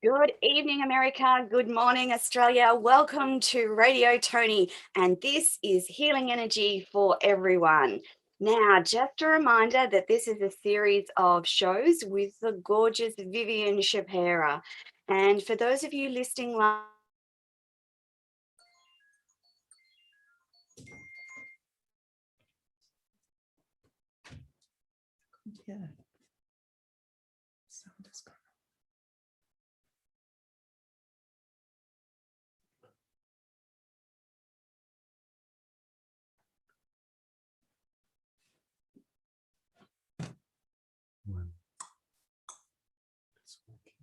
Good evening, America. Good morning, Australia. Welcome to Radio Tony, and this is Healing Energy for Everyone. Now, just a reminder that this is a series of shows with the gorgeous Vivian Shapira. And for those of you listening live, Yeah. Sound is gone. One. It's working.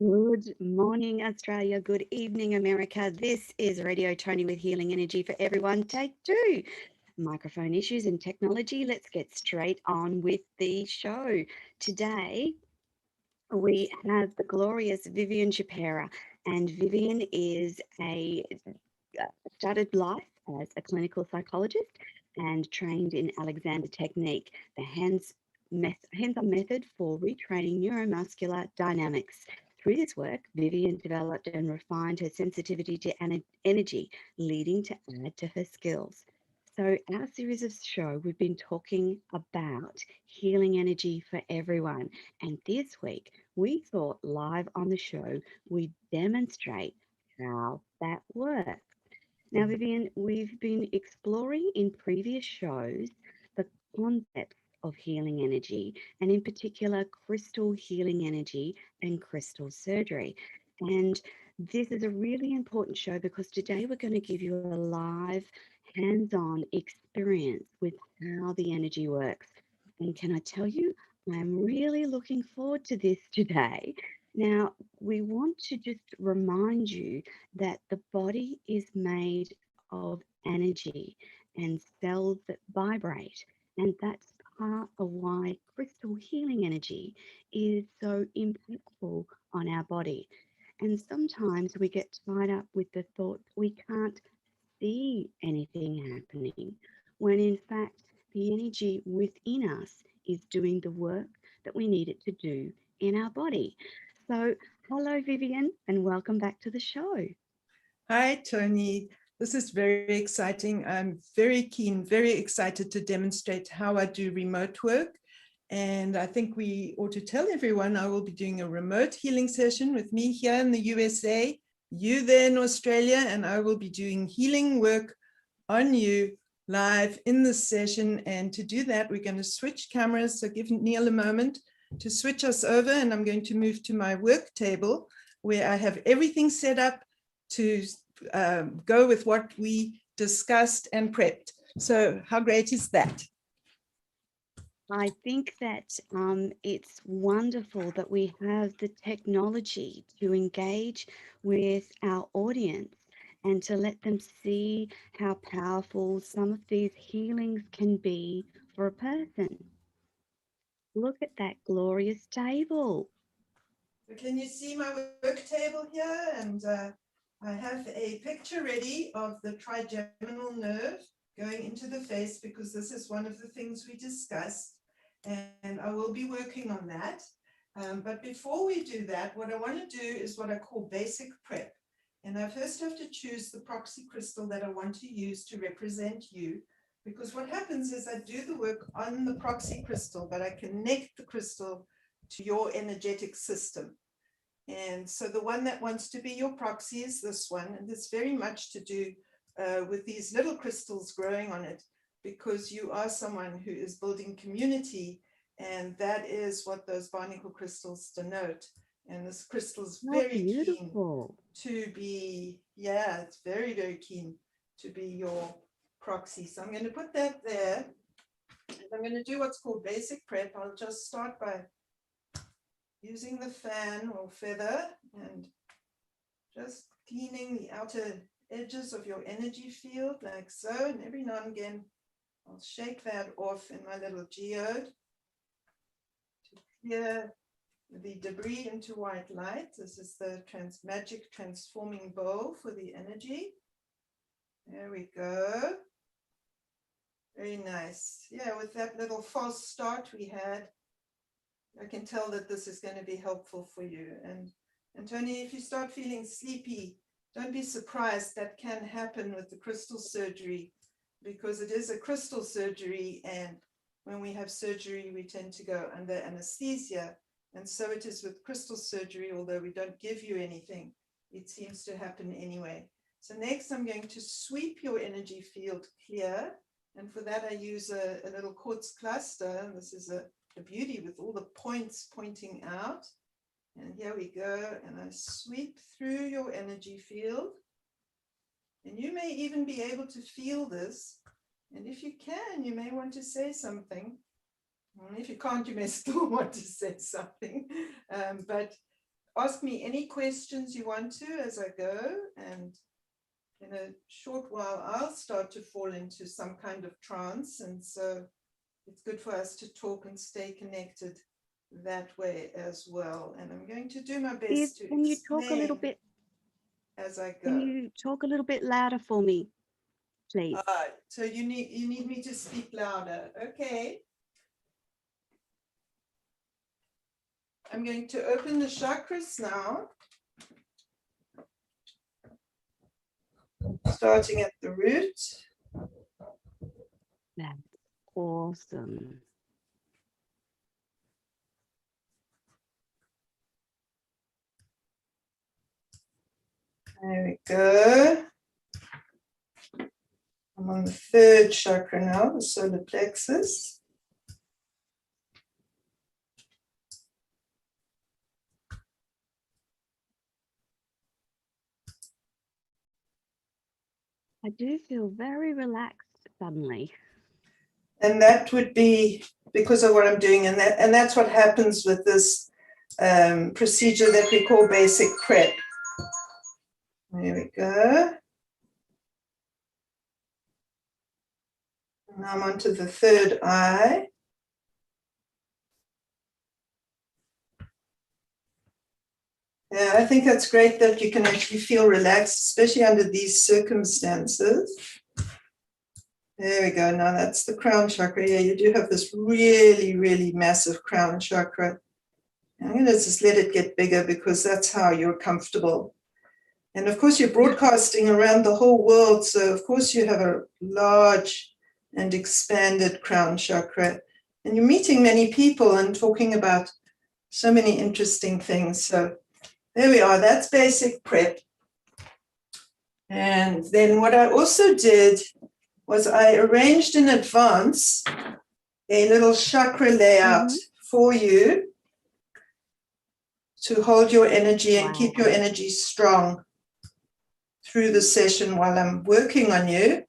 Good morning, Australia. Good evening, America. This is Radio Tony with Healing Energy for Everyone, take two. Microphone issues and technology. Let's get straight on with the show. Today, we have the glorious Vivian Chapera, and Vivian is started life as a clinical psychologist and trained in Alexander Technique, the hands-on method for retraining neuromuscular dynamics. Through this work, Vivian developed and refined her sensitivity to energy, leading to add to her skills. So, our series of show, we've been talking about healing energy for everyone. And this week, we thought live on the show, we'd demonstrate how that works. Now, Vivian, we've been exploring in previous shows the concepts of healing energy, and in particular, crystal healing energy and crystal surgery. And this is a really important show because today we're going to give you a live, hands on experience with how the energy works. And can I tell you, I'm really looking forward to this today. Now, we want to just remind you that the body is made of energy and cells that vibrate. And that's part of why crystal healing energy is so impactful on our body. And sometimes we get tied up with the thought we can't see anything happening, when in fact, the energy within us is doing the work that we need it to do in our body. So, hello, Vivian, and welcome back to the show. Hi, Tony. This is very exciting. I'm very keen, very excited to demonstrate how I do remote work. And I think we ought to tell everyone I will be doing a remote healing session with me here in the USA, you there in Australia, and I will be doing healing work on you live in this session. And to do that, we're going to switch cameras. So give Neil a moment to switch us over, and I'm going to move to my work table where I have everything set up to go with what we discussed and prepped. So how great is that? I think that it's wonderful that we have the technology to engage with our audience and to let them see how powerful some of these healings can be for a person. Look at that glorious table. So can you see my work table here? And I have a picture ready of the trigeminal nerve going into the face, because this is one of the things we discussed, and I will be working on that. But before we do that, what I want to do is what I call basic prep. And I first have to choose the proxy crystal that I want to use to represent you, because what happens is I do the work on the proxy crystal, but I connect the crystal to your energetic system. And so the one that wants to be your proxy is this one, and it's very much to do with these little crystals growing on it, because you are someone who is building community, and that is what those barnacle crystals denote. And this crystal is very Beautiful. keen to be, yeah, it's very, very keen to be your proxy. So I'm going to put that there, and I'm going to do what's called basic prep. I'll just start by using the fan or feather and just cleaning the outer edges of your energy field like so. And every now and again, I'll shake that off in my little geode to clear the debris into white light. This is the magic transforming bowl for the energy. There we go. Very nice. Yeah, with that little false start we had, I can tell that this is going to be helpful for you. And Tony, if you start feeling sleepy, don't be surprised. That can happen with the crystal surgery, because it is a crystal surgery. And when we have surgery, we tend to go under anesthesia. And so it is with crystal surgery, although we don't give you anything, it seems to happen anyway. So next, I'm going to sweep your energy field clear. And for that, I use a little quartz cluster. And this is a beauty with all the points pointing out. And here we go. And I sweep through your energy field. And you may even be able to feel this. And if you can, you may want to say something. And if you can't, you may still want to say something. But ask me any questions you want to as I go, and in a short while, I'll start to fall into some kind of trance. And so it's good for us to talk and stay connected that way as well. And I'm going to do my best to Can you talk a little explain bit? as I Can go. you talk a little bit louder for me, please? So you need me to speak louder. Okay. I'm going to open the chakras now. Starting at the root. That's awesome. There we go. I'm on the third chakra now, the solar plexus. I do feel very relaxed suddenly. And that would be because of what I'm doing. And that's what happens with this procedure that we call basic prep. There we go. Now I'm onto the third eye. Yeah, I think that's great that you can actually feel relaxed, especially under these circumstances. There we go. Now that's the crown chakra. Yeah, you do have this really, really massive crown chakra. I'm going to just let it get bigger because that's how you're comfortable. And of course, you're broadcasting around the whole world. So of course, you have a large and expanded crown chakra. And you're meeting many people and talking about so many interesting things. So there we are. That's basic prep. And then what I also did was I arranged in advance a little chakra layout for you to hold your energy and keep your energy strong through the session while I'm working on you.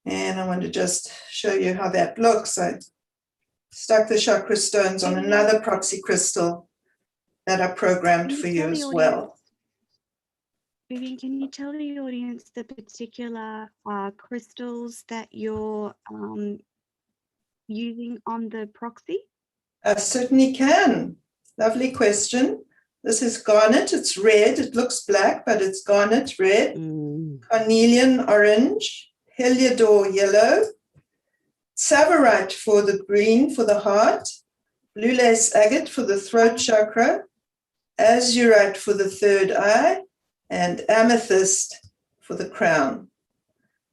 And I want to just show you how that looks. I stuck the chakra stones on another proxy crystal that are programmed for you as well. Vivian, can you tell the audience the particular crystals that you're using on the proxy? I certainly can. Lovely question. This is garnet. It's red. It looks black, but it's garnet red. Carnelian orange. Heliodor yellow. Tsavorite for the green for the heart. Blue lace agate for the throat chakra. Azurite for the third eye. And amethyst for the crown.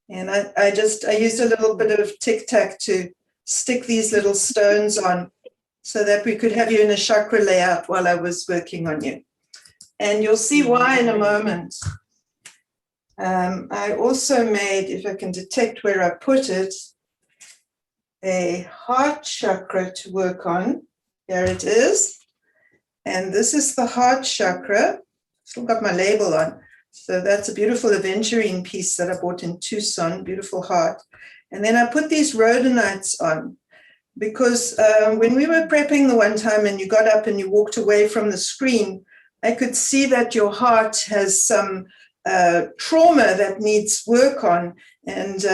And I used a little bit of tic-tac to stick these little stones on so that we could have you in a chakra layout while I was working on you. And you'll see why in a moment. I also made, if I can detect where I put it, a heart chakra to work on. There it is. And this is the heart chakra. Still got my label on. So that's a beautiful aventurine piece that I bought in Tucson, beautiful heart. And then I put these rhodonites on. Because when we were prepping the one time and you got up and you walked away from the screen, I could see that your heart has some trauma that needs work on. And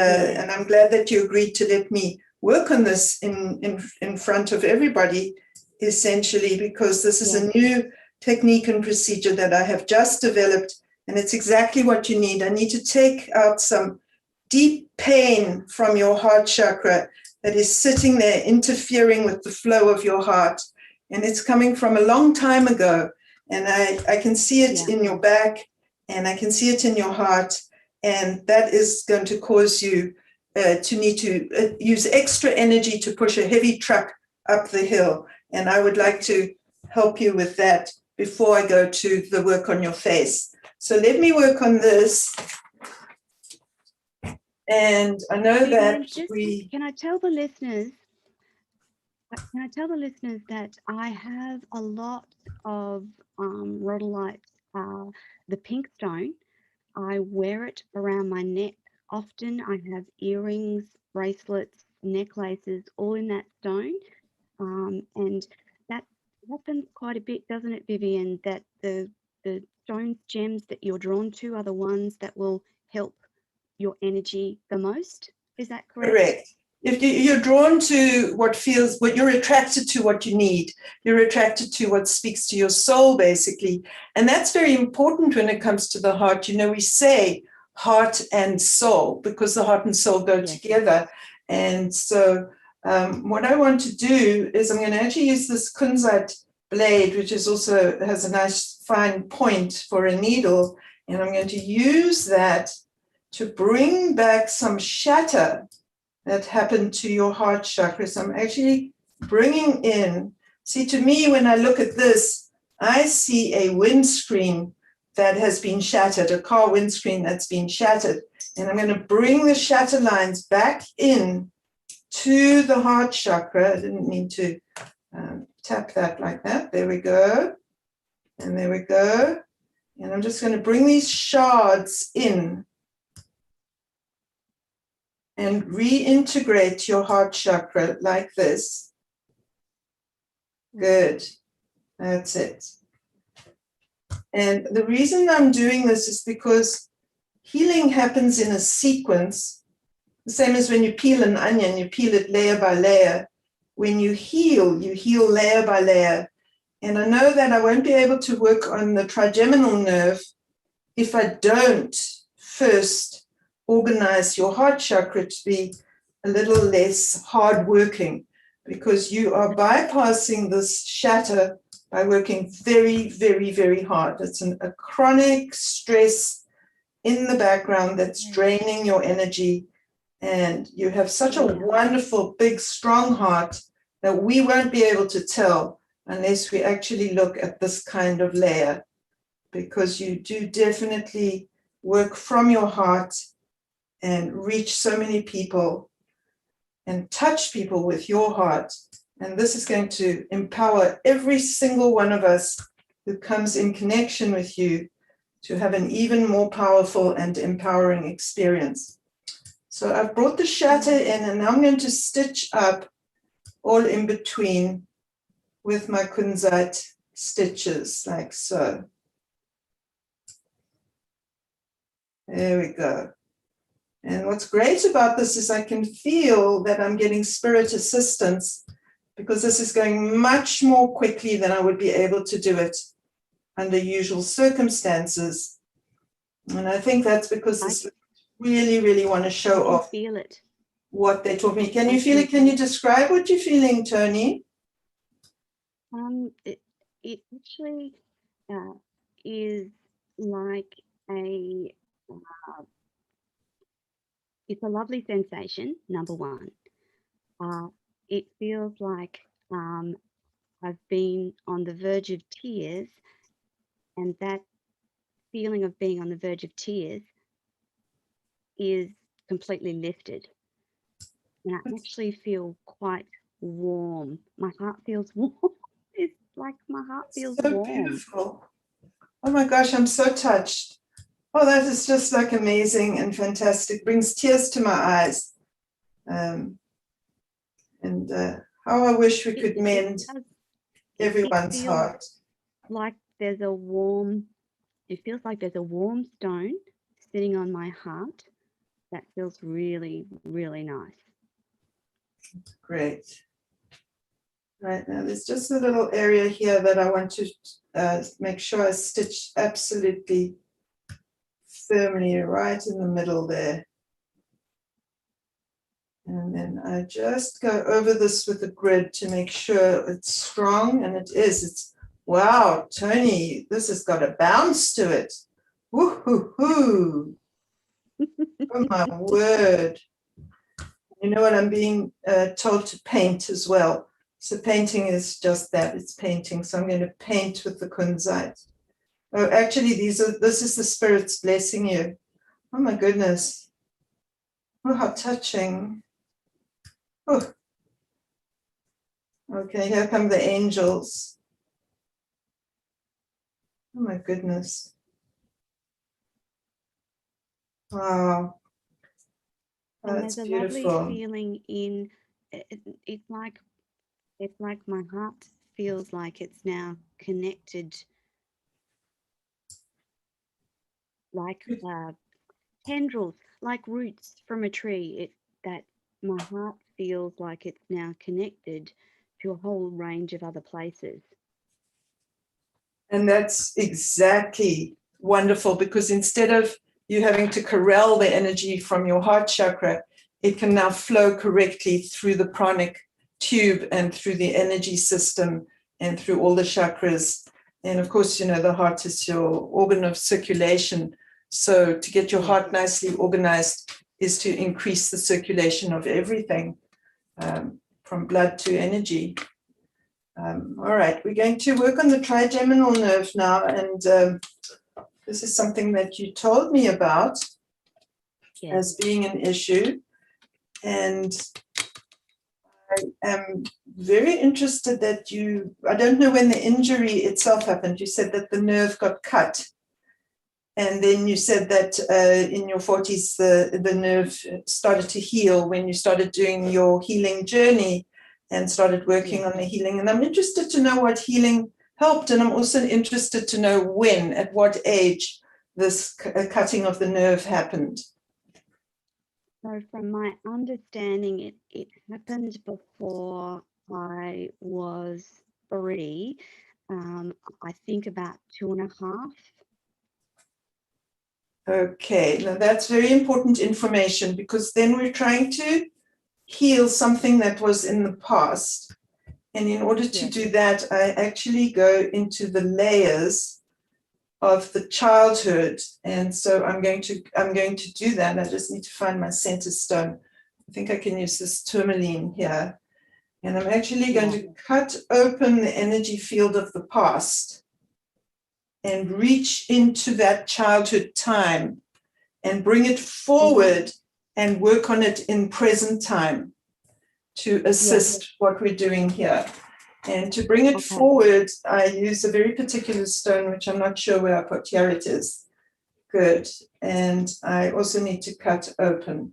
I'm glad that you agreed to let me work on this in front of everybody, essentially, because this is a new technique and procedure that I have just developed. And it's exactly what you need. I need to take out some deep pain from your heart chakra that is sitting there interfering with the flow of your heart. And it's coming from a long time ago. And I can see it in your back and I can see it in your heart. And that is going to cause you to need to use extra energy to push a heavy truck up the hill. And I would like to help you with that before I go to the work on your face. So let me work on this. And I know that Can I tell the listeners that I have a lot of rhodolite, the pink stone. I wear it around my neck often. I have earrings, bracelets, necklaces, all in that stone. And happens quite a bit, doesn't it, Vivian, that the stones, gems that you're drawn to are the ones that will help your energy the most? Is that correct? Correct. If you're drawn to what you're attracted to, what you need, you're attracted to what speaks to your soul, basically. And that's very important when it comes to the heart. You know, we say heart and soul because the heart and soul go together. And so what I want to do is I'm going to actually use this kunzite blade, which is also has a nice fine point for a needle. And I'm going to use that to bring back some shatter that happened to your heart chakra. So I'm actually bringing in, see, to me, when I look at this, I see a windscreen that has been shattered, a car windscreen that's been shattered. And I'm going to bring the shatter lines back in to the heart chakra. I didn't mean to tap that like that. There we go. And there we go. And I'm just going to bring these shards in and reintegrate your heart chakra like this. Good. That's it. And the reason I'm doing this is because healing happens in a sequence, the same as when you peel an onion, you peel it layer by layer. When you heal layer by layer. And I know that I won't be able to work on the trigeminal nerve if I don't first organize your heart chakra to be a little less hardworking, because you are bypassing this shatter by working very, very, very hard. It's a chronic stress in the background that's draining your energy. And you have such a wonderful, big, strong heart that we won't be able to tell unless we actually look at this kind of layer, because you do definitely work from your heart and reach so many people and touch people with your heart. And this is going to empower every single one of us who comes in connection with you to have an even more powerful and empowering experience. So I've brought the shatter in, and now I'm going to stitch up all in between with my kunzite stitches, like so. There we go. And what's great about this is I can feel that I'm getting spirit assistance, because this is going much more quickly than I would be able to do it under usual circumstances. And I think that's because this really, really want to show off feel it. What they taught me. Can you feel it? Can you describe what you're feeling, Tony? It actually is like it's a lovely sensation, number one. It feels like I've been on the verge of tears, and that feeling of being on the verge of tears is completely lifted. And I actually feel quite warm. My heart feels warm. It's like my heart feels so warm. Beautiful. Oh my gosh, I'm so touched. Oh, that is just like amazing and fantastic. Brings tears to my eyes. How I wish we could mend everyone's heart. Like there's a warm, it feels like there's a warm stone sitting on my heart. That feels really, really nice. Great. Right now, there's just a little area here that I want to make sure I stitch absolutely firmly right in the middle there. And then I just go over this with a grid to make sure it's strong, and it is. It's, wow, Tony, this has got a bounce to it. Woo-hoo-hoo. Oh my word. You know what, I'm being told to paint as well. So painting is just that, it's painting. So I'm going to paint with the kunzite. Oh, actually, this is the spirits blessing you. Oh my goodness. Oh, how touching. Oh. Okay, here come the angels. Oh my goodness. Wow. Oh, and that's there's a beautiful. lovely feeling in it's like my heart feels like it's now connected, like tendrils, like roots from a tree. That my heart feels like it's now connected to a whole range of other places. And that's exactly wonderful, because instead of you having to corral the energy from your heart chakra, it can now flow correctly through the pranic tube and through the energy system and through all the chakras. And of course, you know, the heart is your organ of circulation. So to get your heart nicely organized is to increase the circulation of everything, from blood to energy. All right, we're going to work on the trigeminal nerve now, and this is something that you told me about as being an issue, and I am very interested that I don't know when the injury itself happened. You said that the nerve got cut, and then you said that in your 40s the nerve started to heal when you started doing your healing journey and started working on the healing. And I'm interested to know what healing helped. And I'm also interested to know when, at what age, this cutting of the nerve happened. So from my understanding, it happened before I was 3. I think about 2.5. Okay, now that's very important information, because then we're trying to heal something that was in the past. And in order to do that, I actually go into the layers of the childhood. And so I'm going to do that. I just need to find my center stone. I think I can use this tourmaline here. And I'm actually going to cut open the energy field of the past and reach into that childhood time and bring it forward and work on it in present time to assist what we're doing here. And to bring it forward, I use a very particular stone, which I'm not sure where I put. Here it is. Good. And I also need to cut open.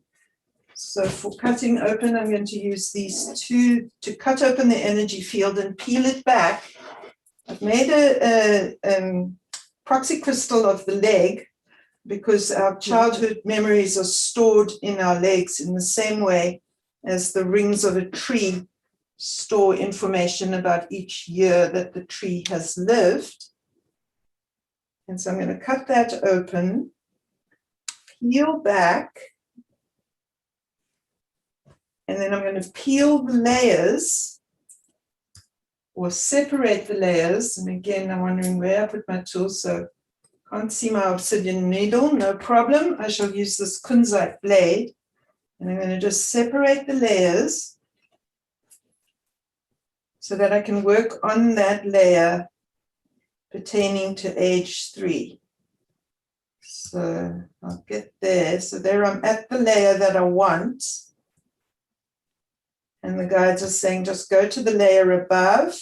So for cutting open, I'm going to use these two to cut open the energy field and peel it back. I've made a proxy crystal of the leg, because our childhood memories are stored in our legs in the same way as the rings of a tree store information about each year that the tree has lived. And so I'm going to cut that open, peel back, and then I'm going to peel the layers or separate the layers. And again, I'm wondering where I put my tool, so can't see my obsidian needle. No problem. I shall use this kunzite blade, and I'm going to just separate the layers so that I can work on that layer pertaining to age 3. So I'll get there. So there I'm at the layer that I want. And the guides are saying, just go to the layer above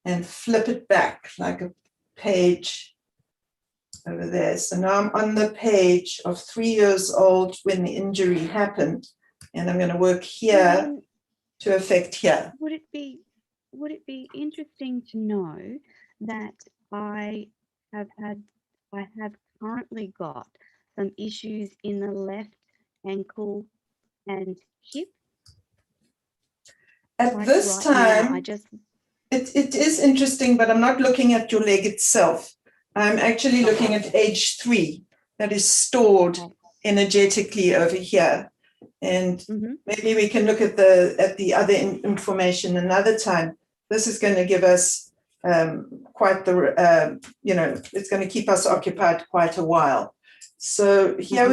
and flip it back like a page over there. So now I'm on the page of 3 years old when the injury happened. And I'm going to work here to affect here. Would it be interesting to know that I have currently got some issues in the left ankle and hip? At this time, it is interesting, but I'm not looking at your leg itself. I'm actually looking at age 3 that is stored energetically over here. And maybe we can look at the other information another time. This is going to give us quite the, it's going to keep us occupied quite a while. So here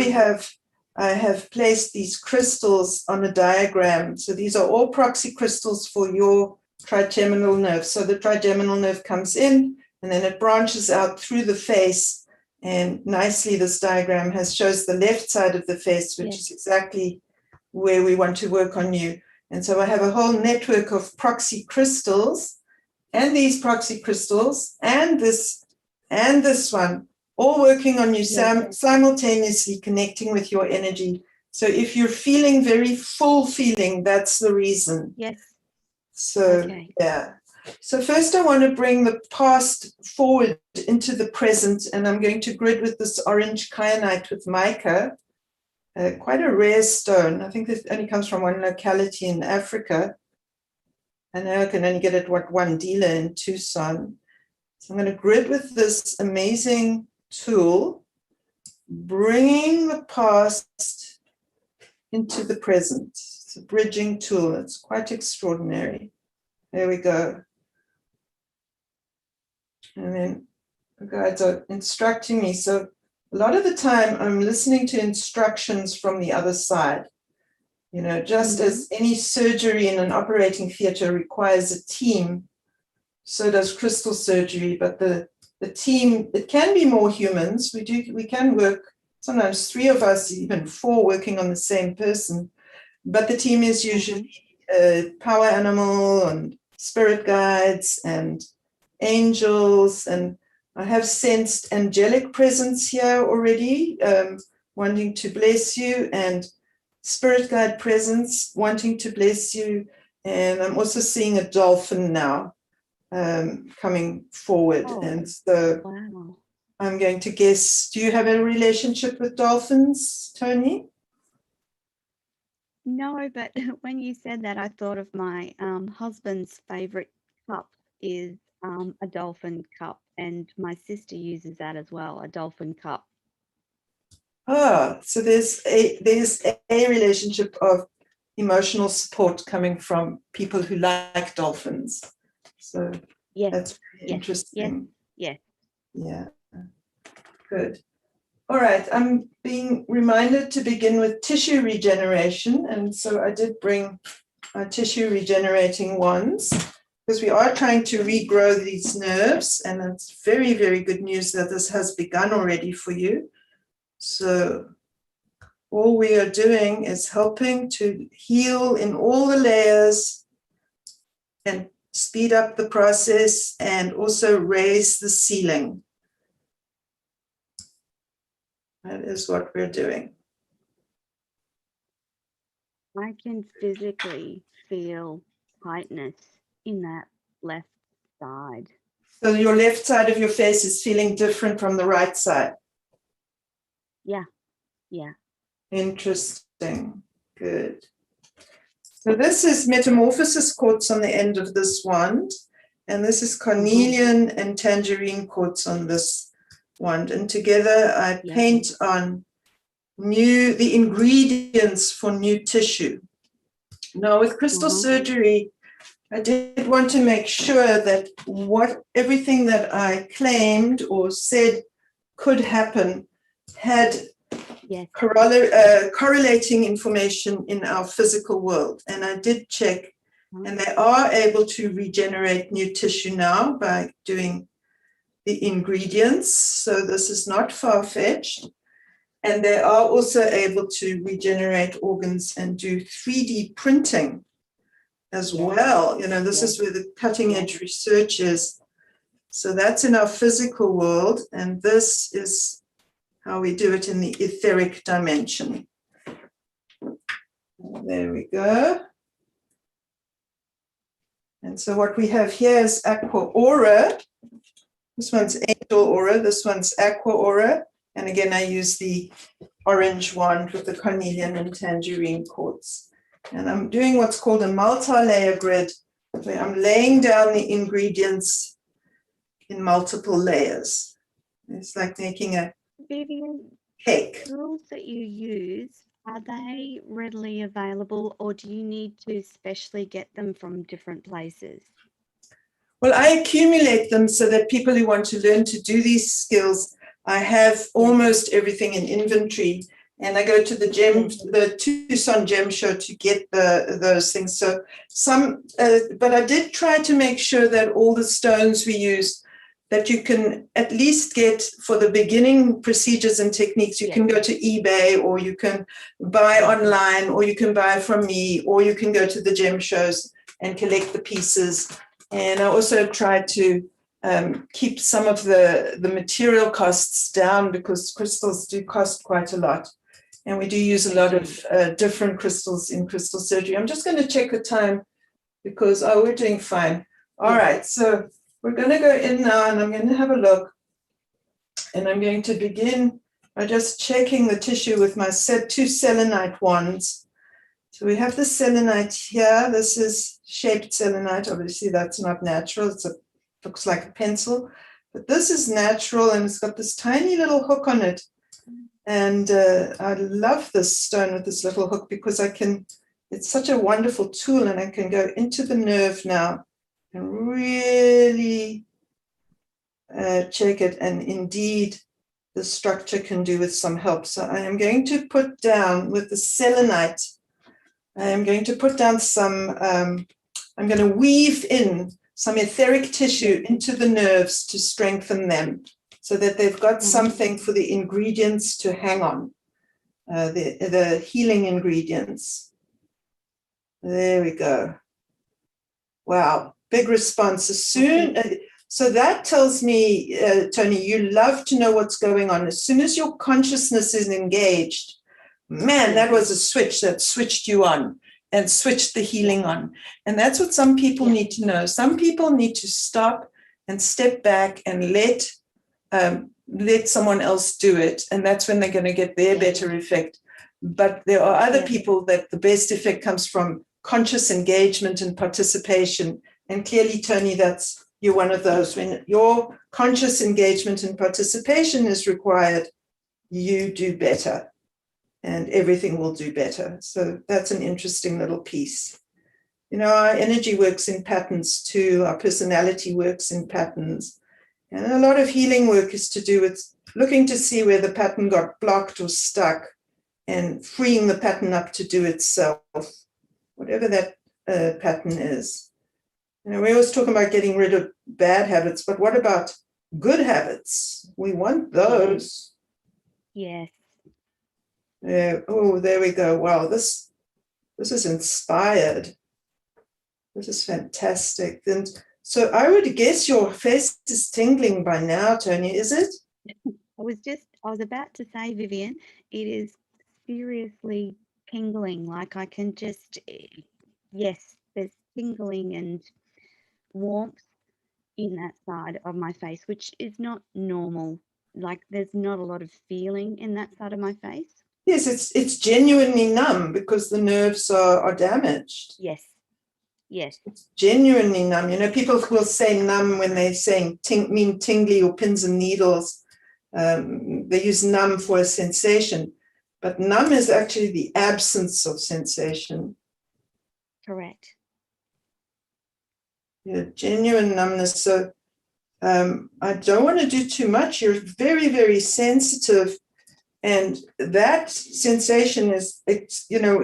I have placed these crystals on a diagram. So these are all proxy crystals for your trigeminal nerve. So the trigeminal nerve comes in and then it branches out through the face. And nicely, this diagram shows the left side of the face, which is exactly where we want to work on you. And so I have a whole network of proxy crystals, and these proxy crystals, and this one, all working on you simultaneously, connecting with your energy. So if you're feeling very full feeling, that's the reason. Yes. So, yeah. So first I want to bring the past forward into the present, and I'm going to grid with this orange kyanite with mica, quite a rare stone. I think this only comes from one locality in Africa. I know I can only get it at one dealer in Tucson. So I'm going to grid with this amazing tool, bringing the past into the present. It's a bridging tool. It's quite extraordinary. There we go. And then the guides are instructing me. So a lot of the time I'm listening to instructions from the other side. You know, just as any surgery in an operating theater requires a team, so does crystal surgery. But the team, it can be more humans. We can work, sometimes 3 of us, even 4 working on the same person. But the team is usually a power animal and spirit guides and angels, and I have sensed angelic presence here already, wanting to bless you, and spirit guide presence wanting to bless you. And I'm also seeing a dolphin now coming forward. And so Wow. I'm going to guess, do you have a relationship with dolphins, Tony? No, but when you said that, I thought of my husband's favorite cup is a dolphin cup, and my sister uses that as well, a dolphin cup. Ah, so there's a relationship of emotional support coming from people who like dolphins. So Yes, that's very interesting. yes. Yeah, good. All right, I'm being reminded to begin with tissue regeneration. And so I did bring our tissue regenerating wands, because we are trying to regrow these nerves. And it's very, very good news that this has begun already for you. So all we are doing is helping to heal in all the layers and speed up the process, and also raise the ceiling. That is what we're doing. I can physically feel tightness in that left side. So your left side of your face is feeling different from the right side. Yeah. Interesting. Good. So this is metamorphosis quartz on the end of this wand, and this is carnelian and tangerine quartz on this wand. And together I paint on the ingredients for new tissue. Now with crystal surgery, I did want to make sure that everything that I claimed or said could happen had correlating information in our physical world. And I did check, and they are able to regenerate new tissue now by doing the ingredients. So this is not far-fetched. And they are also able to regenerate organs and do 3D printing as well. You know, this is where the cutting edge research is. So that's in our physical world. And this is how we do it in the etheric dimension. There we go. And so what we have here is aqua aura. This one's angel aura. This one's aqua aura. And again, I use the orange wand with the carnelian and tangerine quartz. And I'm doing what's called a multi-layer grid, where I'm laying down the ingredients in multiple layers. It's like making a Vivian, cake. tools that you use, are they readily available, or do you need to specially get them from different places? Well, I accumulate them so that people who want to learn to do these skills, I have almost everything in inventory, and I go to the Tucson Gem Show to get those things. So but I did try to make sure that all the stones we use, that you can at least get for the beginning procedures and techniques. You can go to eBay, or you can buy online, or you can buy from me, or you can go to the gem shows and collect the pieces. And I also try to keep some of the material costs down, because crystals do cost quite a lot. And we do use a lot of different crystals in crystal surgery. I'm just going to check the time, because we're doing fine. All right, so we're going to go in now and I'm going to have a look. And I'm going to begin by just checking the tissue with my two selenite wands. So we have the selenite here. This is shaped selenite. Obviously, that's not natural. Looks like a pencil. But this is natural, and it's got this tiny little hook on it. And I love this stone with this little hook because it's such a wonderful tool, and I can go into the nerve now and really check it. And indeed, the structure can do with some help. So I am going to put down with the selenite, I am going to put down some, I'm going to weave in some etheric tissue into the nerves to strengthen them so that they've got something for the ingredients to hang on, the healing ingredients. There we go. Wow, big response. So that tells me, Tony, you love to know what's going on. As soon as your consciousness is engaged, man, that was a switch that switched you on and switched the healing on. And that's what some people need to know. Some people need to stop and step back and let someone else do it. And that's when they're going to get their better effect. But there are other people that the best effect comes from conscious engagement and participation. And clearly, Tony, you're one of those. When your conscious engagement and participation is required, you do better. And everything will do better. So that's an interesting little piece. You know, our energy works in patterns too. Our personality works in patterns. And a lot of healing work is to do with looking to see where the pattern got blocked or stuck and freeing the pattern up to do itself, whatever that pattern is. You know, we always talk about getting rid of bad habits, but what about good habits? We want those. Yes. Oh, there we go. Wow, this is inspired. This is fantastic. And so I would guess your face is tingling by now, Tony, is it? I was about to say, Vivian, it is seriously tingling. Like I can just, yes, there's tingling and warmth in that side of my face, which is not normal. Like there's not a lot of feeling in that side of my face. Yes, it's genuinely numb because the nerves are damaged. Yes. Yes. It's genuinely numb. You know, people will say numb when they're saying mean tingly or pins and needles. They use numb for a sensation, but numb is actually the absence of sensation. Correct. Yeah, genuine numbness. So I don't want to do too much. You're very, very sensitive. And that sensation is, you know,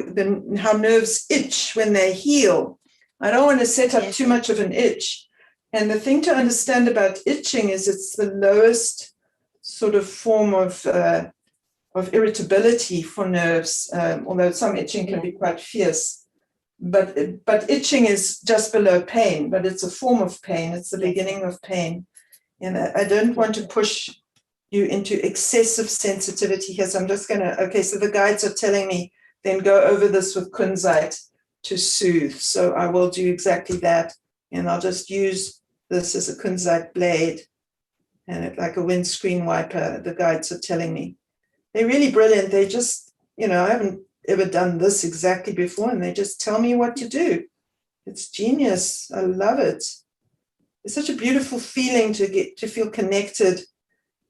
how nerves itch when they heal. I don't want to set up too much of an itch. And the thing to understand about itching is it's the lowest sort of form of irritability for nerves, although some itching can be quite fierce. But itching is just below pain, but it's a form of pain. It's the beginning of pain. And I don't want to push you into excessive sensitivity here. So I'm just going to, okay, so the guides are telling me then go over this with kunzite to soothe. So I will do exactly that. And I'll just use this as a kunzite blade and it like a windscreen wiper, the guides are telling me. They're really brilliant. They just, you know, I haven't ever done this exactly before and they just tell me what to do. It's genius. I love it. It's such a beautiful feeling to get to feel connected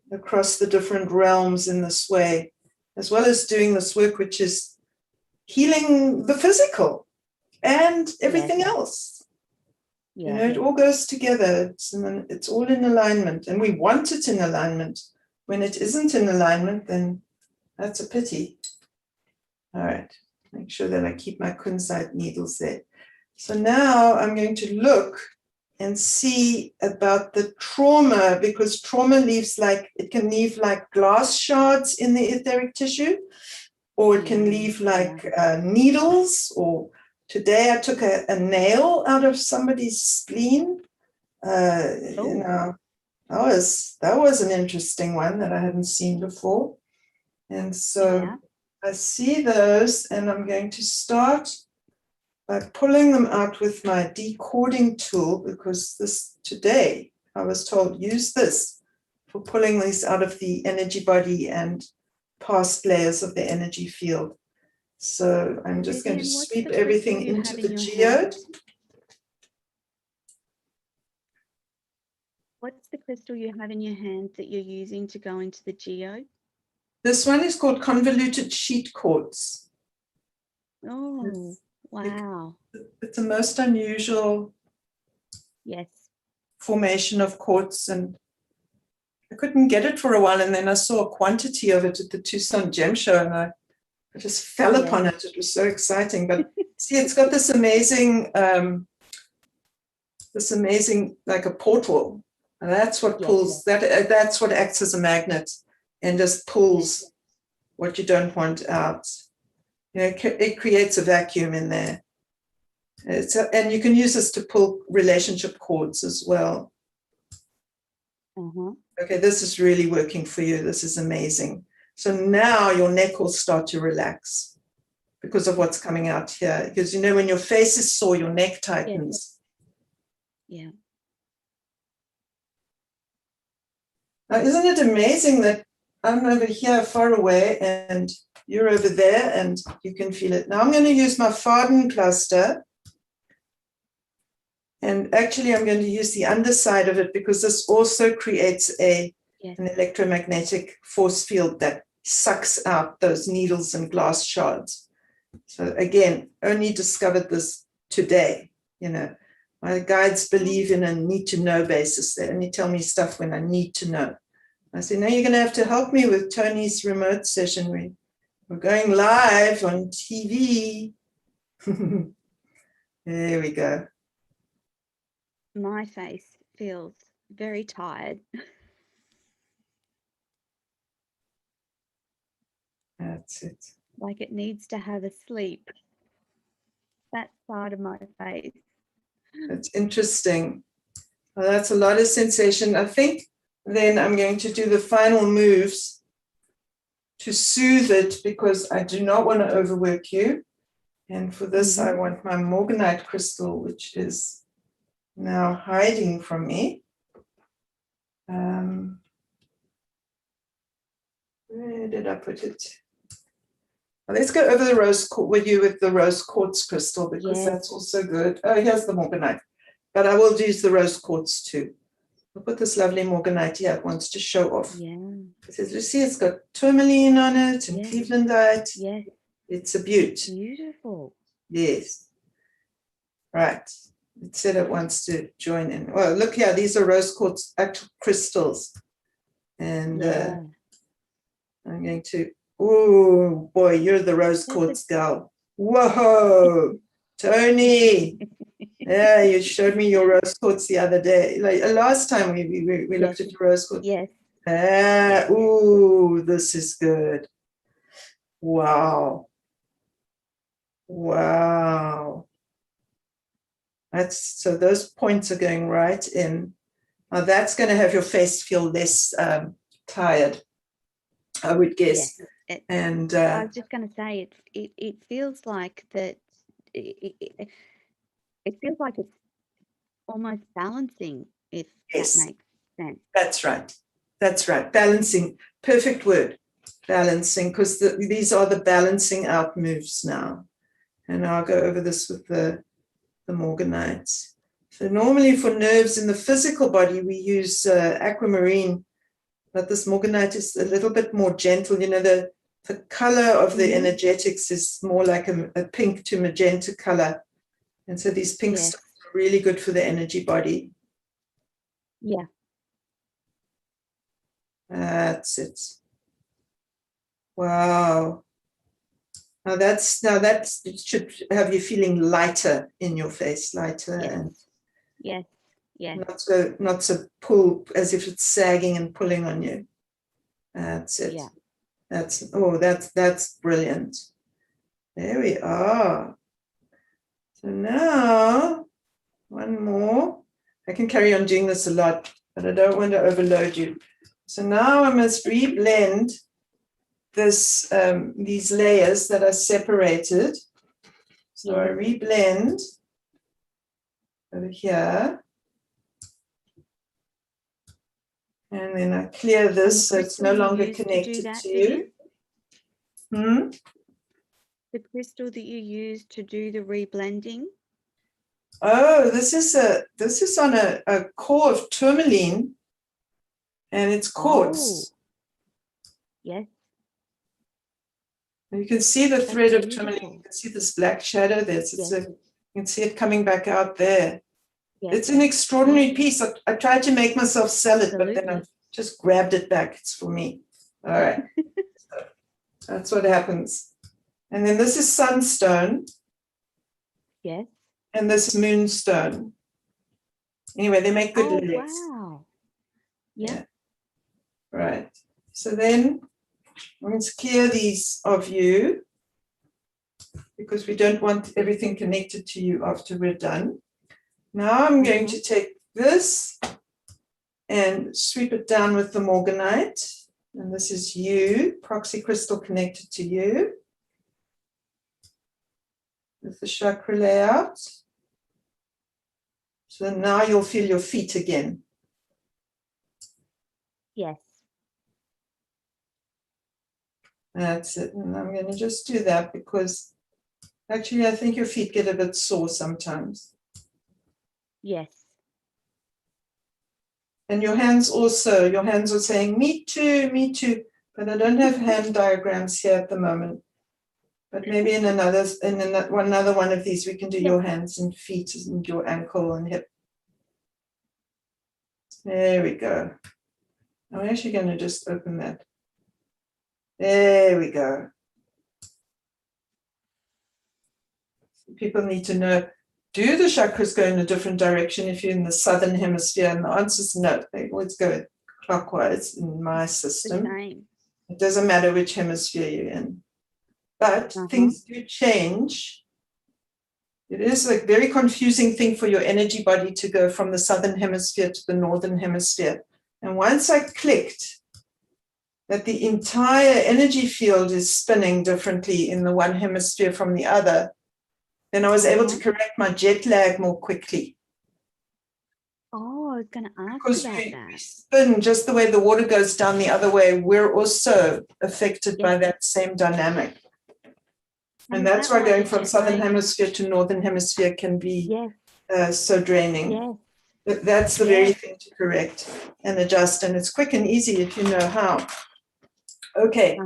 across the different realms in this way, as well as doing this work, which is healing the physical and everything else. You know, it all goes together. It's all in alignment, and we want it in alignment. When it isn't in alignment, then that's a pity. All right, make sure that I keep my kunzite needles there. So now I'm going to look and see about the trauma, because trauma leaves it can leave like glass shards in the etheric tissue, or it can leave like needles, or today I took a nail out of somebody's spleen. You know, that was an interesting one that I hadn't seen before. And so I see those and I'm going to start by pulling them out with my decording tool, because this today I was told use this for pulling these out of the energy body and past layers of the energy field. So I'm just going to Vivian, what's sweep the everything crystal you into have the in your geode. hand? What's the crystal you have in your hand that you're using to go into the geode? This one is called convoluted sheet quartz. Oh, wow. It's the most unusual Yes. formation of quartz, and I couldn't get it for a while, and then I saw a quantity of it at the Tucson Gem Show, and I just fell Yeah. upon it. It was so exciting. But see, it's got this amazing like a portal, and that's what Yes. pulls that's what acts as a magnet and just pulls what you don't want out. You know, it creates a vacuum in there. And you can use this to pull relationship cords as well. Uh-huh. Okay, this is really working for you. This is amazing. So now your neck will start to relax because of what's coming out here. Because, you know, when your face is sore, your neck tightens. Yeah. Now, isn't it amazing that I'm over here far away and you're over there and you can feel it. Now I'm going to use my Faden cluster. And actually, I'm going to use the underside of it because this also creates an electromagnetic force field that sucks out those needles and glass shards. So again, only discovered this today. You know, my guides believe in a need to know basis. They only tell me stuff when I need to know. I said, now you're going to have to help me with Tony's remote session. We're going live on TV. There we go. My face feels very tired. That's it. Like it needs to have a sleep. That side of my face. That's interesting. Well, that's a lot of sensation. I think then I'm going to do the final moves to soothe it because I do not want to overwork you. And for this, I want my morganite crystal, which is now hiding from me. Where did I put it? Well, let's go over the rose with you with the rose quartz crystal because that's also good. Oh, here's the morganite, but I will use the rose quartz too. I'll put this lovely morganite here. It wants to show off. Yeah. As you see, it's got tourmaline on it and clevelandite. Yes. It's a beaut. Beautiful. Yes. Right. It said it wants to join in. Well, look here. These are rose quartz actual crystals. And I'm going to, oh boy, you're the rose quartz girl. Whoa, Tony. Yeah, you showed me your rose quartz the other day. Like last time we looked at your rose quartz. Yes. Ooh, this is good. Wow. Wow. That's so those points are going right in. Now that's going to have your face feel less tired, I would guess. Yes. And I was just going to say it feels like that. It feels like it's almost balancing, if that makes sense. That's right. That's right. Balancing. Perfect word. Balancing, because these are the balancing out moves now. And I'll go over this with the morganites. So normally for nerves in the physical body, we use aquamarine, but this morganite is a little bit more gentle. You know, the color of the energetics is more like a pink to magenta color. And so these pink stones are really good for the energy body. Yeah. That's it. Wow. Now that should have you feeling lighter in your face, lighter and not so pull as if it's sagging and pulling on you. That's it. Yeah. That's brilliant. There we are. So now one more. I can carry on doing this a lot, but I don't want to overload you. So now I must reblend this these layers that are separated. So I reblend over here. And then I clear this so it's no longer connected to you. The crystal that you use to do the reblending. Oh, this is on a core of tourmaline, and it's quartz. Yes. You can see the thread of beautiful. tourmaline. You can see this black shadow there. You can see it coming back out there. Yes. It's an extraordinary piece. I tried to make myself sell it, but then I Absolutely. just grabbed it back. It's for me. All right. So that's what happens. And then this is sunstone. Yes. And this is moonstone. Anyway, they make good lilies. Wow. Yeah. Right. So then I'm going to clear these of you because we don't want everything connected to you after we're done. Now I'm going to take this and sweep it down with the morganite. And this is you, proxy crystal connected to you. With the chakra layout. So now you'll feel your feet again. Yes. That's it. And I'm going to just do that because actually I think your feet get a bit sore sometimes. Yes. And your hands also, your hands are saying, me too, but I don't have hand diagrams here at the moment. But maybe in another one of these, we can do your hands and feet and your ankle and hip. There we go. I'm actually going to just open that. There we go. People need to know, do the chakras go in a different direction if you're in the southern hemisphere? And the answer is no. They always go clockwise in my system. It doesn't matter which hemisphere you're in. But things do change. It is a very confusing thing for your energy body to go from the southern hemisphere to the northern hemisphere. And once I clicked that the entire energy field is spinning differently in the one hemisphere from the other, then I was able to correct my jet lag more quickly. Oh, I was going to ask Because about we that. spin just the way the water goes down the other way, we're also affected by that same dynamic. And that's why going from southern hemisphere to northern hemisphere can be so draining. That's the very thing to correct and adjust. And it's quick and easy if you know how. Okay.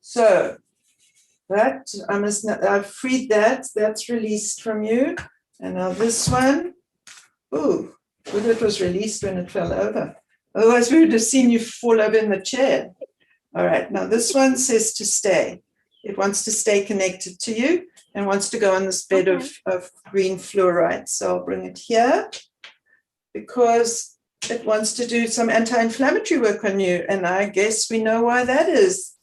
So that I've freed that. That's released from you. And now this one. Ooh, good, it was released when it fell over. Otherwise, we would have seen you fall over in the chair. All right. Now this one says to stay. It wants to stay connected to you and wants to go on this bed of green fluorite. So I'll bring it here because it wants to do some anti-inflammatory work on you. And I guess we know why that is.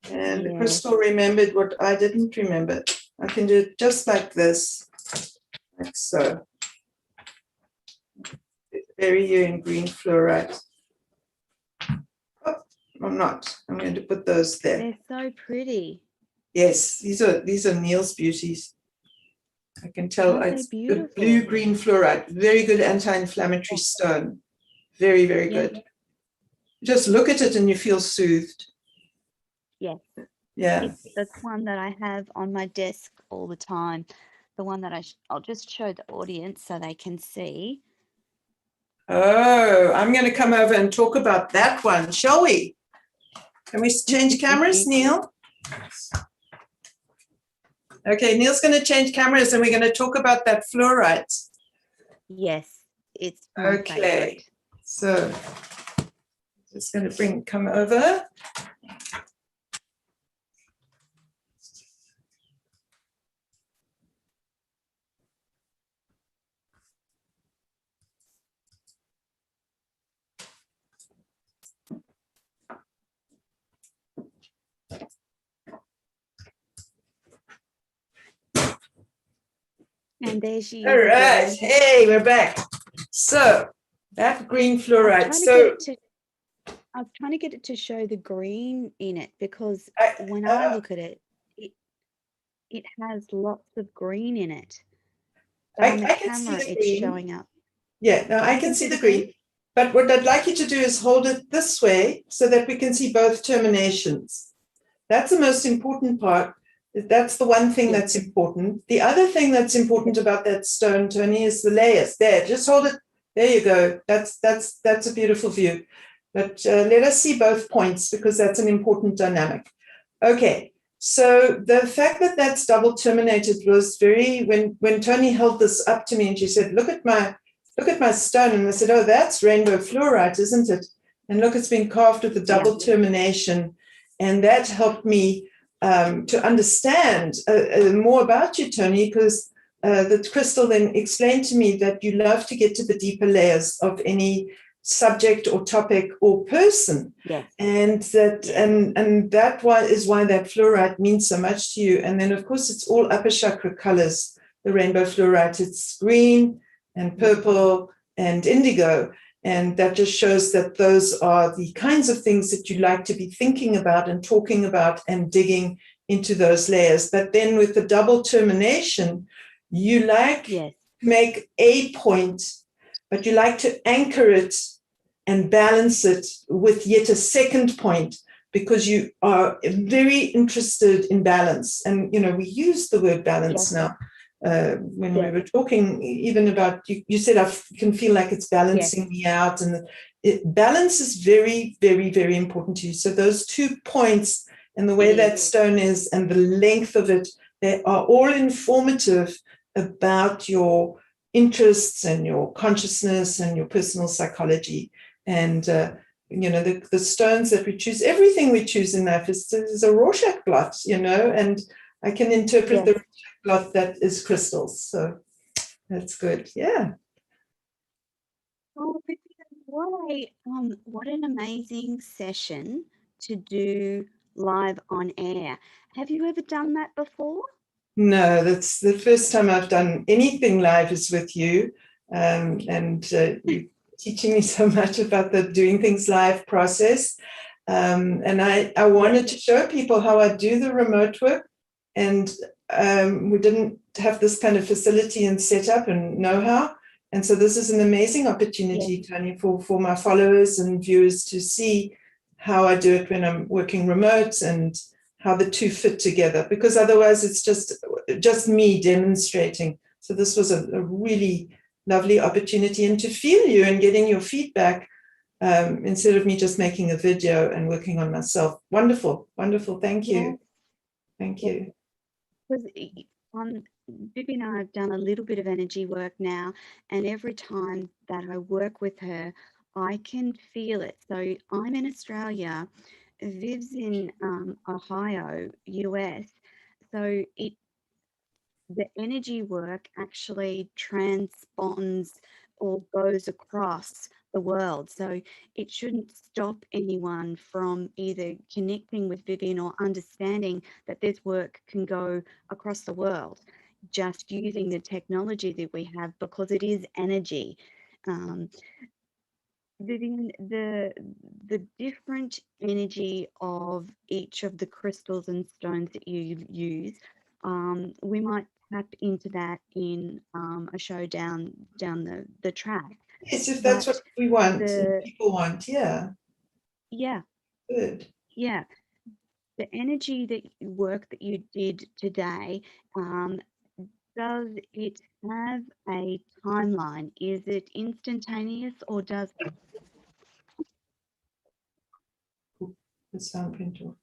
And the crystal remembered what I didn't remember. I can do it just like this, like so. Bury you in green fluorite. Oh, I'm not. I'm going to put those there. They're so pretty. Yes, these are Neil's beauties. I can tell it's the blue-green fluorite, very good anti-inflammatory stone. Very, very good. Just look at it and you feel soothed. Yes. Yeah. It's the one that I have on my desk all the time. The one that I'll just show the audience so they can see. Oh, I'm going to come over and talk about that one, shall we? Can we change cameras, Neil? Okay, Neil's going to change cameras and we're going to talk about that fluorite. Yes, it's my favorite. So just going to come over. And there she is. All right. Again. Hey, we're back. So that green fluorite. I was trying to get it to show the green in it because when I look at it, it has lots of green in it. I On the can see camera, the it's green. showing up. Yeah, no, I can see the green. But what I'd like you to do is hold it this way so that we can see both terminations. That's the most important part. That's the one thing that's important. The other thing that's important about that stone, Tony, is the layers. There, just hold it. There you go. That's a beautiful view. But let us see both points because that's an important dynamic. Okay, so the fact that that's double terminated was very, when Tony held this up to me and she said, look at my stone. And I said, oh, that's rainbow fluorite, isn't it? And look, it's been carved with a double termination. And that helped me to understand more about you, Tony, because the crystal then explained to me that you love to get to the deeper layers of any subject or topic or person. Yes. And that is why that fluorite means so much to you. And then, of course, it's all upper chakra colors, the rainbow fluorite. It's green and purple and indigo. And that just shows that those are the kinds of things that you like to be thinking about and talking about and digging into those layers. But then with the double termination, you like to make a point, but you like to anchor it and balance it with yet a second point, because you are very interested in balance. And, you know, we use the word balance now. When we were talking even about, you said I can feel like it's balancing me out, and balance is very, very, very important to you. So those 2 points and the way that stone is and the length of it, they are all informative about your interests and your consciousness and your personal psychology. And you know, the stones that we choose, everything we choose in life is a Rorschach blot, you know, and I can interpret the blot that is crystals. So that's good. Yeah. Oh, what an amazing session to do live on air. Have you ever done that before? No, that's the first time I've done anything live is with you. You're teaching me so much about the doing things live process. And I wanted to show people how I do the remote work. And we didn't have this kind of facility and setup and know-how. And so this is an amazing opportunity, Tony, for my followers and viewers to see how I do it when I'm working remote and how the two fit together, because otherwise it's just me demonstrating. So this was a really lovely opportunity, and to feel you and getting your feedback instead of me just making a video and working on myself. Wonderful, wonderful. Thank you. Thank you. Because Vivi and I have done a little bit of energy work now, and every time that I work with her, I can feel it. So I'm in Australia, Viv's in Ohio, US. So the energy work actually transponds or goes across the world. So it shouldn't stop anyone from either connecting with Vivian or understanding that this work can go across the world, just using the technology that we have, because it is energy. Vivian, the different energy of each of the crystals and stones that you use, we might tap into that in a show down the track. Yes, if that's what we want, people want, yeah. Yeah. Good. Yeah. The energy work that you did today, does it have a timeline? Is it instantaneous, or does the sound printer?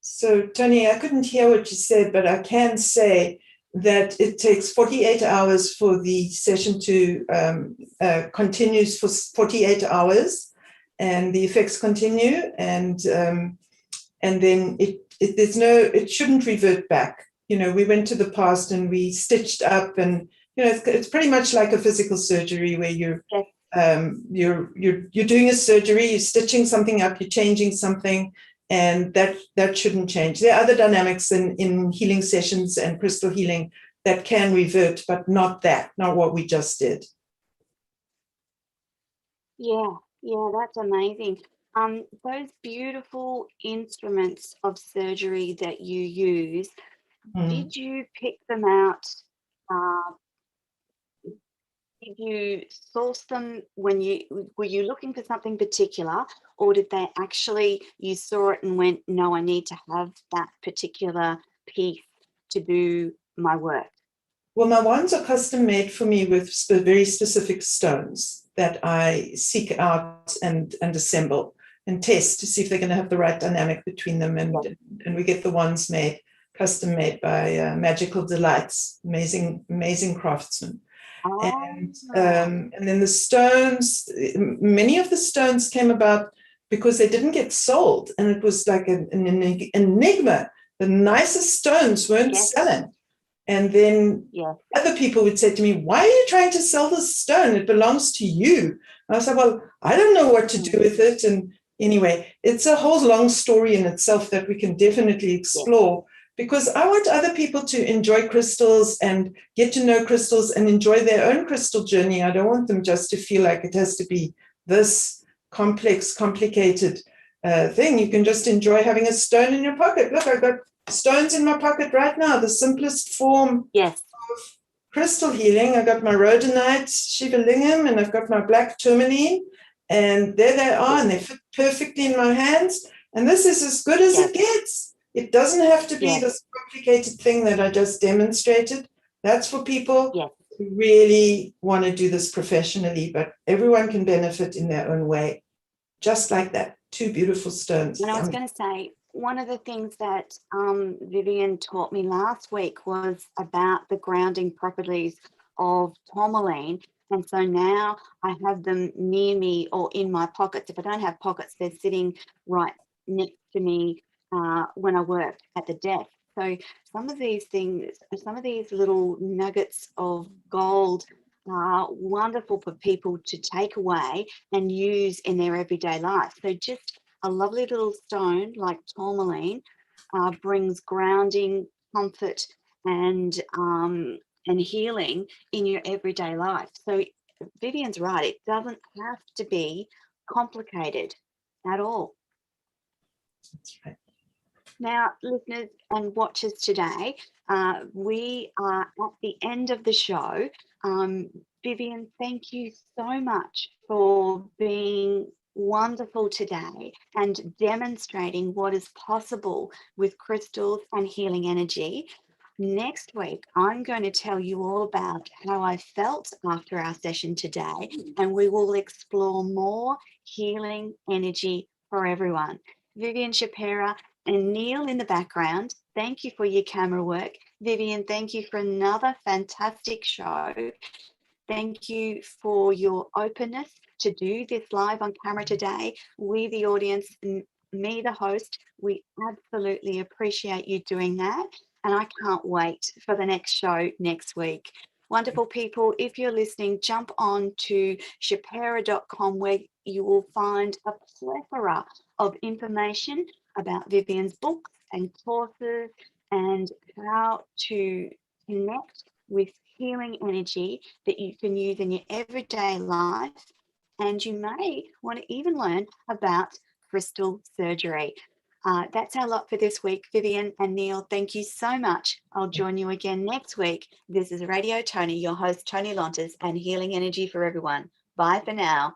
So, Tony, I couldn't hear what you said, but I can say that it takes 48 hours for the session to continues for 48 hours, and the effects continue, and then it shouldn't revert back. You know, we went to the past and we stitched up, and you know, it's pretty much like a physical surgery where you're doing a surgery, you're stitching something up, you're changing something. And that shouldn't change. There are other dynamics in healing sessions and crystal healing that can revert, but not what we just did. Yeah, yeah, that's amazing. Those beautiful instruments of surgery that you use, Mm. did you pick them out? Uh, did you source them when were you looking for something particular, or did they actually you saw it and went, no, I need to have that particular piece to do my work? Well, my wands are custom made for me with very specific stones that I seek out and assemble and test to see if they're going to have the right dynamic between them. And we get the wands made, custom made by Magical Delights, amazing craftsmen. And Oh, and then the stones, many of the stones came about because they didn't get sold, and it was like an enigma. The nicest stones weren't yes, selling. And then yes. other people would say to me, why are you trying to sell this stone? It belongs to you. And I said, well, I don't know what to do Mm, with it. And anyway, it's a whole long story in itself that we can definitely yes, explore, because I want other people to enjoy crystals and get to know crystals and enjoy their own crystal journey. I don't want them just to feel like it has to be this complex, complicated thing. You can just enjoy having a stone in your pocket. Look, I've got stones in my pocket right now, the simplest form yes, of crystal healing. I got my rhodonite Shiva Lingam and I've got my black tourmaline, and there they are, yes, and they fit perfectly in my hands. And this is as good as yes, it gets. It doesn't have to be yes, this complicated thing that I just demonstrated. That's for people yes. who really want to do this professionally, but everyone can benefit in their own way. Just like that. Two beautiful stones. And I was Yummy. going to say, one of the things that Vivian taught me last week was about the grounding properties of tourmaline. And so now I have them near me or in my pockets. If I don't have pockets, they're sitting right next to me when I work at the desk. So some of these things, some of these little nuggets of gold are wonderful for people to take away and use in their everyday life. So just a lovely little stone like tourmaline brings grounding, comfort, and healing in your everyday life. So Vivian's right; it doesn't have to be complicated at all. That's right. Now, listeners and watchers today, we are at the end of the show. Vivian, thank you so much for being wonderful today and demonstrating what is possible with crystals and healing energy. Next week, I'm going to tell you all about how I felt after our session today, and we will explore more healing energy for everyone. Vivian Shapira and Neil in the background, thank you for your camera work. Vivian, thank you for another fantastic show. Thank you for your openness to do this live on camera today. We, the audience, me, the host, we absolutely appreciate you doing that. And I can't wait for the next show next week. Wonderful people, if you're listening, jump on to shapira.com where you will find a plethora of information about Vivian's books and courses and how to connect with healing energy that you can use in your everyday life. And you may want to even learn about crystal surgery. That's our lot for this week. Vivian and Neil, thank you so much. I'll join you again next week. This is Radio Tony, your host, Tony Lontes, and Healing Energy for Everyone. Bye for now.